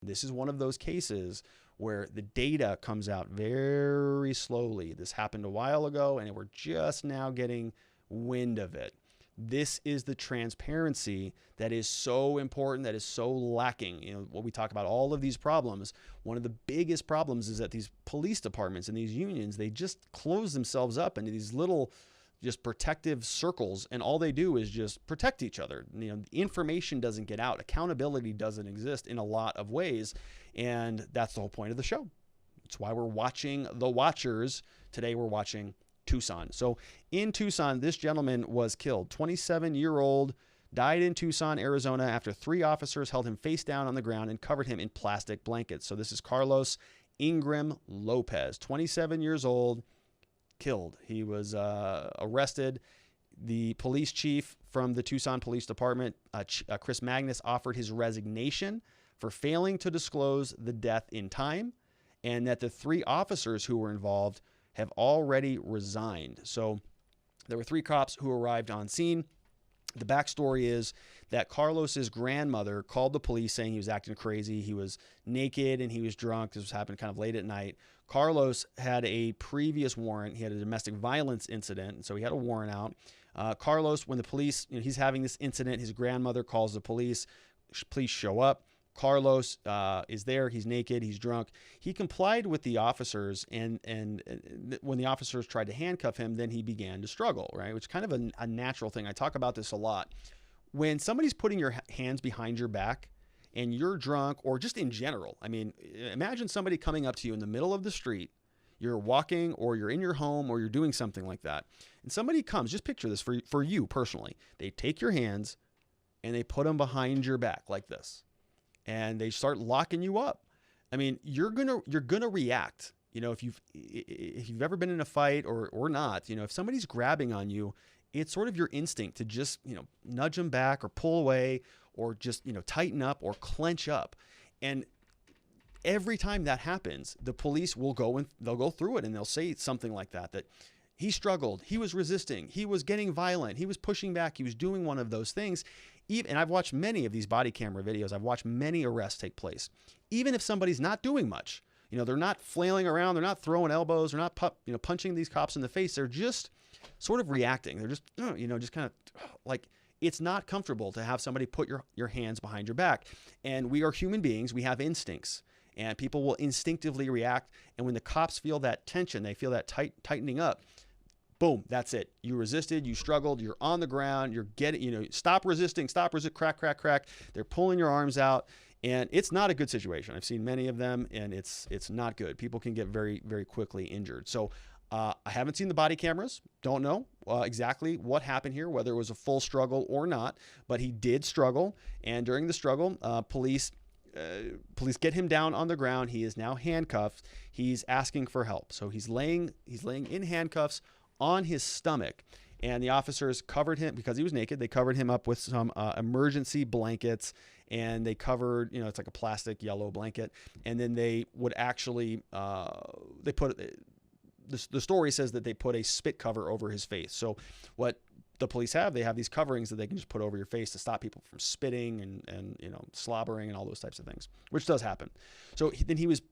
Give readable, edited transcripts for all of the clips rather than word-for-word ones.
This is one of those cases where the data comes out very slowly. This happened a while ago, and we're just now getting wind of it. This is the transparency that is so important, that is so lacking. You know, when we talk about all of these problems, one of the biggest problems is that these police departments and these unions, they just close themselves up into these little just protective circles, and all they do is just protect each other. You know, information doesn't get out. Accountability doesn't exist in a lot of ways, and that's the whole point of the show. It's why we're watching The Watchers. Today we're watching Tucson. So in Tucson, this gentleman was killed. 27-year-old died in Tucson, Arizona, after 3 officers held him face down on the ground and covered him in plastic blankets. So this is Carlos Ingram Lopez, 27 years old, killed. He was arrested. The police chief from the Tucson Police Department, Chris Magnus, offered his resignation for failing to disclose the death in time, and that the 3 officers who were involved have already resigned. So there were 3 cops who arrived on scene. The backstory is that Carlos's grandmother called the police saying he was acting crazy. He was naked and he was drunk. This was happening kind of late at night. Carlos had a previous warrant. He had a domestic violence incident, and so he had a warrant out. Carlos, when the police, he's having this incident, his grandmother calls the police. Police show up. Carlos is there. He's naked. He's drunk. He complied with the officers, and when the officers tried to handcuff him, then he began to struggle, right? Which is kind of a natural thing. I talk about this a lot. When somebody's putting your hands behind your back and you're drunk, or just in general, I mean, imagine somebody coming up to you in the middle of the street. You're walking, or you're in your home, or you're doing something like that, and somebody comes. Just picture this for you personally. They take your hands and they put them behind your back like this, and they start locking you up. I mean, you're gonna react. You know, if you've ever been in a fight or not, you know, if somebody's grabbing on you, it's sort of your instinct to just, you know, nudge them back or pull away, or just, you know, tighten up or clench up. And every time that happens, the police will they'll go through it, and they'll say something like that he struggled, he was resisting, he was getting violent, he was pushing back, he was doing one of those things. And I've watched many of these body camera videos. I've watched many arrests take place. Even if somebody's not doing much, you know, they're not flailing around, they're not throwing elbows, they're not punching these cops in the face. They're just sort of reacting. They're just, you know, just kind of like, it's not comfortable to have somebody put your hands behind your back. And we are human beings. We have instincts, and people will instinctively react. And when the cops feel that tension, they feel that tightening up, boom, that's it. You resisted, you struggled, you're on the ground, you're getting, you know, stop resisting, crack, crack, crack. They're pulling your arms out, and it's not a good situation. I've seen many of them, and it's not good. People can get very, very quickly injured. So I haven't seen the body cameras. Don't know exactly what happened here, whether it was a full struggle or not, but he did struggle. And during the struggle, police get him down on the ground. He is now handcuffed. He's asking for help. So he's laying in handcuffs on his stomach, and the officers covered him because he was naked. They covered him up with some emergency blankets, and they covered, you know, it's like a plastic yellow blanket. And then they would actually, they put, the story says that they put a spit cover over his face. So what the police have, they have these coverings that they can just put over your face to stop people from spitting and you know, slobbering and all those types of things, which does happen. So then he was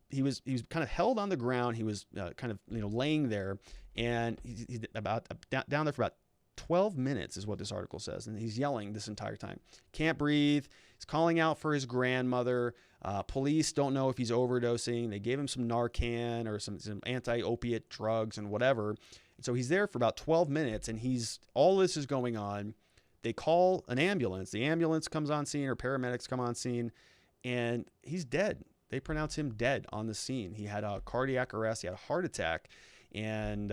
kind of held on the ground. He was kind of, you know, laying there, and he's down there for about 12 minutes is what this article says. And he's yelling this entire time. Can't breathe. He's calling out for his grandmother. Police don't know if he's overdosing. They gave him some Narcan or some anti-opiate drugs and whatever. And so he's there for about 12 minutes, and all this is going on. They call an ambulance. The ambulance comes on scene, or paramedics come on scene, and he's dead. They pronounce him dead on the scene. He had a cardiac arrest. He had a heart attack, and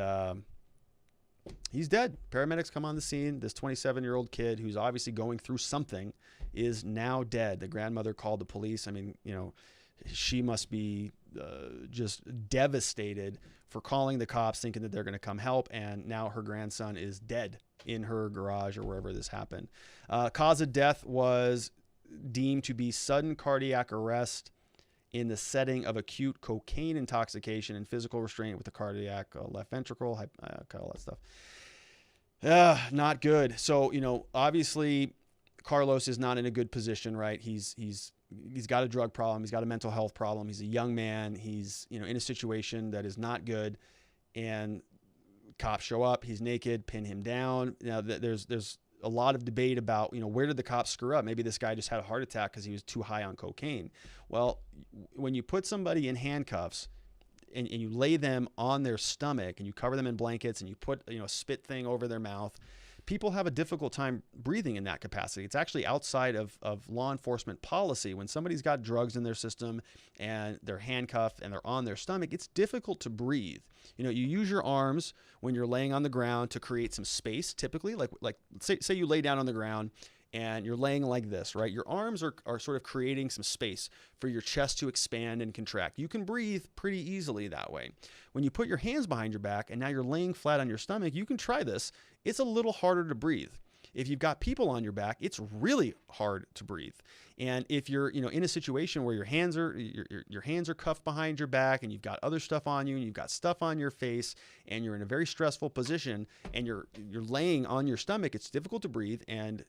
he's dead. Paramedics come on the scene. This 27-year-old kid, who's obviously going through something, is now dead. The grandmother called the police. I mean, you know, she must be just devastated for calling the cops, thinking that they're going to come help, and now her grandson is dead in her garage or wherever this happened. Cause of death was deemed to be sudden cardiac arrest in the setting of acute cocaine intoxication and physical restraint with the cardiac left ventricle, all that stuff. Not good. So, you know, obviously Carlos is not in a good position, right? He's he's got a drug problem. He's got a mental health problem. He's a young man. He's, in a situation that is not good. And cops show up. He's naked, pin him down. Now, there's a lot of debate about, where did the cops screw up? Maybe this guy just had a heart attack because he was too high on cocaine. Well, when you put somebody in handcuffs and you lay them on their stomach and you cover them in blankets and you put, a spit thing over their mouth, people have a difficult time breathing in that capacity. It's actually outside of law enforcement policy. When somebody's got drugs in their system and they're handcuffed and they're on their stomach, it's difficult to breathe. You use your arms when you're laying on the ground to create some space, typically, like say you lay down on the ground and you're laying like this, right? Your arms are sort of creating some space for your chest to expand and contract. You can breathe pretty easily that way. When you put your hands behind your back and now you're laying flat on your stomach, you can try this. It's a little harder to breathe. If you've got people on your back, it's really hard to breathe. And if you're, in a situation where your hands are cuffed behind your back and you've got other stuff on you and you've got stuff on your face and you're in a very stressful position and you're laying on your stomach, it's difficult to breathe, and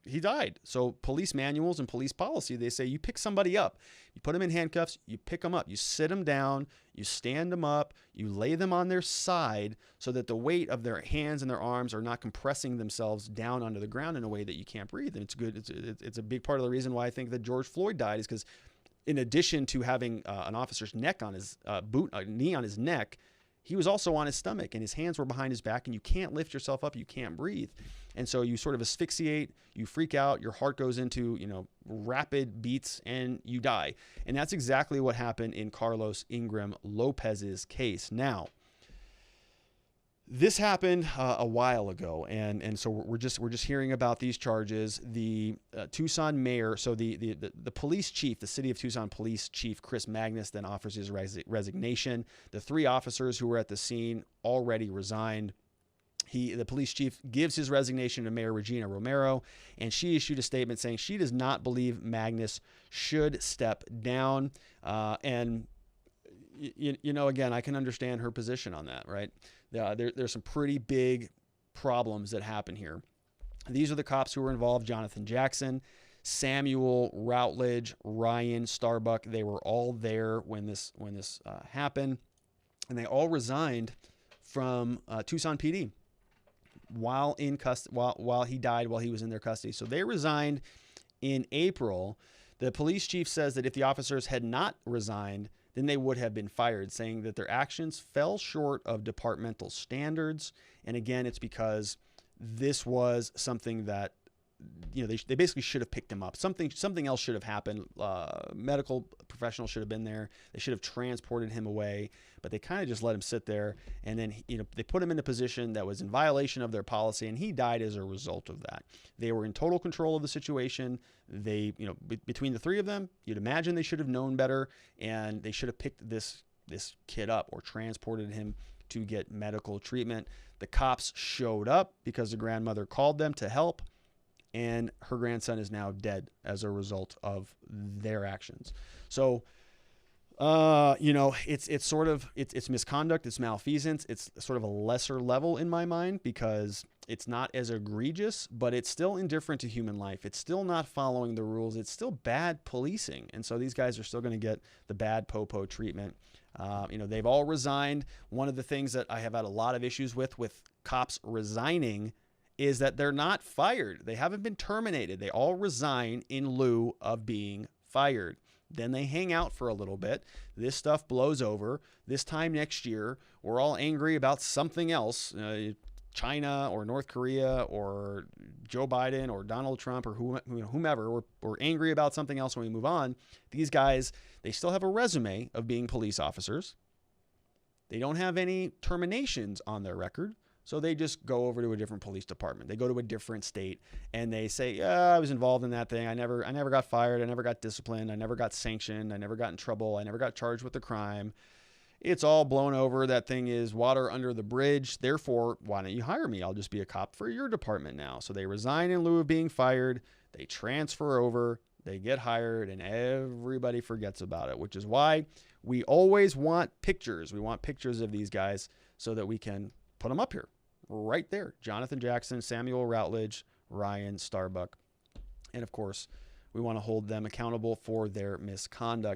he died. So police manuals and police policy, they say you pick somebody up, you put them in handcuffs, you pick them up, you sit them down, you stand them up, you lay them on their side so that the weight of their hands and their arms are not compressing themselves down onto the ground in a way that you can't breathe. And it's good. It's a big part of the reason why I think that George Floyd died, is because in addition to having an officer's neck on his knee on his neck, he was also on his stomach and his hands were behind his back, and you can't lift yourself up. You can't breathe. And so you sort of asphyxiate, you freak out, your heart goes into, rapid beats, and you die. And that's exactly what happened in Carlos Ingram Lopez's case. Now, this happened a while ago, and so we're just hearing about these charges. The Tucson mayor, so the police chief, the city of Tucson police chief, Chris Magnus, then offers his resignation. The 3 officers who were at the scene already resigned. The police chief gives his resignation to Mayor Regina Romero, and she issued a statement saying she does not believe Magnus should step down. And again, I can understand her position on that, right? There's some pretty big problems that happen here. These are the cops who were involved: Jonathan Jackson, Samuel Routledge, Ryan Starbuck. They were all there when this happened, and they all resigned from Tucson PD while in custody, while he died, while he was in their custody. So they resigned in April. The police chief says that if the officers had not resigned, then they would have been fired, saying that their actions fell short of departmental standards. And again, it's because this was something that, they basically should have picked him up. Something else should have happened. Medical professionals should have been there. They should have transported him away, but they kind of just let him sit there. And then, they put him in a position that was in violation of their policy, and he died as a result of that. They were in total control of the situation. They, between the 3 of them, you'd imagine they should have known better, and they should have picked this kid up or transported him to get medical treatment. The cops showed up because the grandmother called them to help, and her grandson is now dead as a result of their actions. So, it's misconduct, it's malfeasance. It's sort of a lesser level in my mind because it's not as egregious, but it's still indifferent to human life. It's still not following the rules. It's still bad policing. And so these guys are still going to get the bad popo treatment. They've all resigned. One of the things that I have had a lot of issues with cops resigning is that they're not fired. They haven't been terminated. They all resign in lieu of being fired. Then they hang out for a little bit. This stuff blows over. This time next year, we're all angry about something else, China or North Korea or Joe Biden or Donald Trump or whomever. We're angry about something else when we move on. These guys, they still have a resume of being police officers. They don't have any terminations on their record. So they just go over to a different police department. They go to a different state and they say, yeah, I was involved in that thing. I never got fired. I never got disciplined. I never got sanctioned. I never got in trouble. I never got charged with a crime. It's all blown over. That thing is water under the bridge. Therefore, why don't you hire me? I'll just be a cop for your department now. So they resign in lieu of being fired. They transfer over. They get hired, and everybody forgets about it, which is why we always want pictures. We want pictures of these guys so that we can put them up here. Right there. Jonathan Jackson, Samuel Routledge, Ryan Starbuck. And of course, We want to hold them accountable for their misconduct.